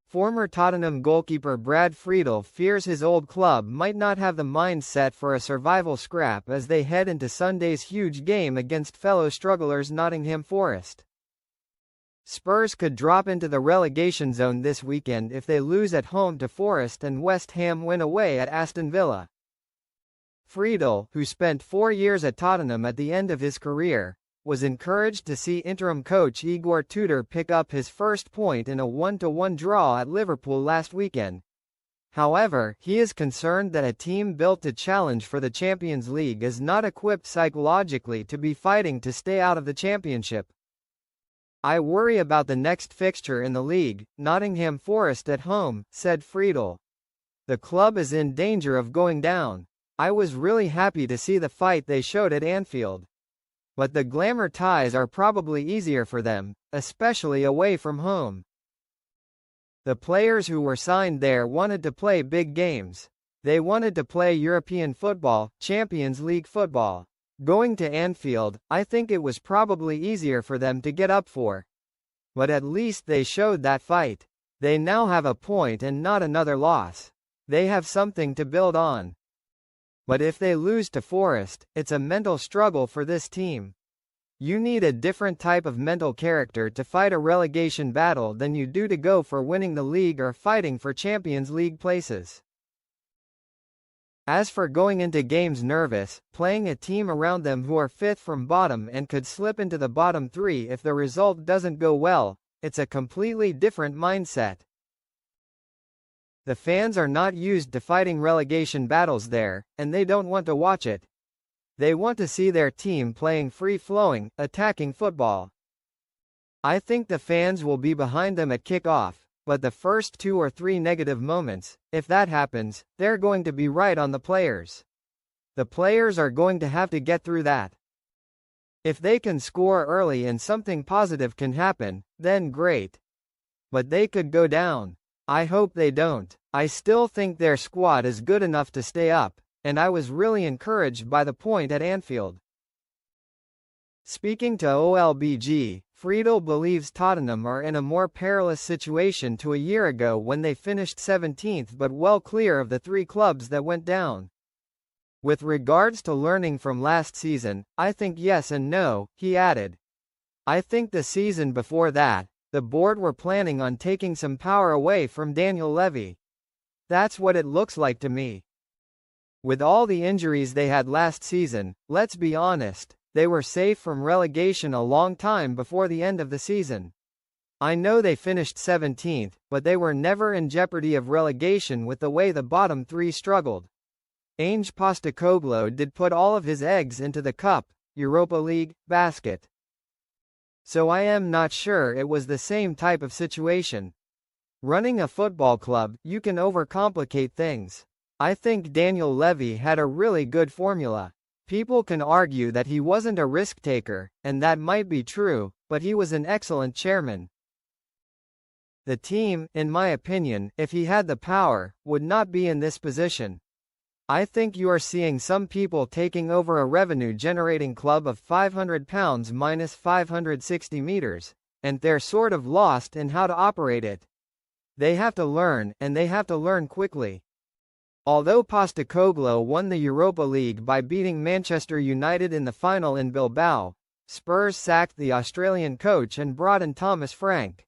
Former Tottenham goalkeeper Brad Friedel fears his old club might not have the mindset for a survival scrap as they head into Sunday's huge game against fellow strugglers Nottingham Forest. Spurs could drop into the relegation zone this weekend if they lose at home to Forest and West Ham win away at Aston Villa. Friedel, who spent 4 years at Tottenham at the end of his career, was encouraged to see interim coach Igor Tudor pick up his first point in a 1-1 draw at Liverpool last weekend. However, he is concerned that a team built to challenge for the Champions League is not equipped psychologically to be fighting to stay out of the championship. "I worry about the next fixture in the league, Nottingham Forest at home," said Friedel. "The club is in danger of going down. I was really happy to see the fight they showed at Anfield. But the glamour ties are probably easier for them, especially away from home. The players who were signed there wanted to play big games. They wanted to play European football, Champions League football. Going to Anfield, I think it was probably easier for them to get up for. But at least they showed that fight. They now have a point and not another loss. They have something to build on. But if they lose to Forest, it's a mental struggle for this team. You need a different type of mental character to fight a relegation battle than you do to go for winning the league or fighting for Champions League places. As for going into games nervous, playing a team around them who are fifth from bottom and could slip into the bottom three if the result doesn't go well, it's a completely different mindset. The fans are not used to fighting relegation battles there, and they don't want to watch it. They want to see their team playing free-flowing, attacking football. I think the fans will be behind them at kick-off, but the first 2 or 3 negative moments, if that happens, they're going to be right on the players. The players are going to have to get through that. If they can score early and something positive can happen, then great. But they could go down. I hope they don't. I still think their squad is good enough to stay up, and I was really encouraged by the point at Anfield. Speaking to OLBG, Friedel believes Tottenham are in a more perilous situation to a year ago when they finished 17th but well clear of the 3 clubs that went down. With regards to learning from last season, I think yes and no, he added. I think the season before that, the board were planning on taking some power away from Daniel Levy. That's what it looks like to me. With all the injuries they had last season, let's be honest, they were safe from relegation a long time before the end of the season. I know they finished 17th, but they were never in jeopardy of relegation with the way the bottom 3 struggled. Ange Postecoglou did put all of his eggs into the Cup, Europa League, basket. So I am not sure it was the same type of situation. Running a football club, you can overcomplicate things. I think Daniel Levy had a really good formula. People can argue that he wasn't a risk taker, and that might be true, but he was an excellent chairman. The team, in my opinion, if he had the power, would not be in this position. I think you are seeing some people taking over a revenue-generating club of £500 minus 560 meters, and they're sort of lost in how to operate it. They have to learn, and they have to learn quickly. Although Postecoglou won the Europa League by beating Manchester United in the final in Bilbao, Spurs sacked the Australian coach and brought in Thomas Frank.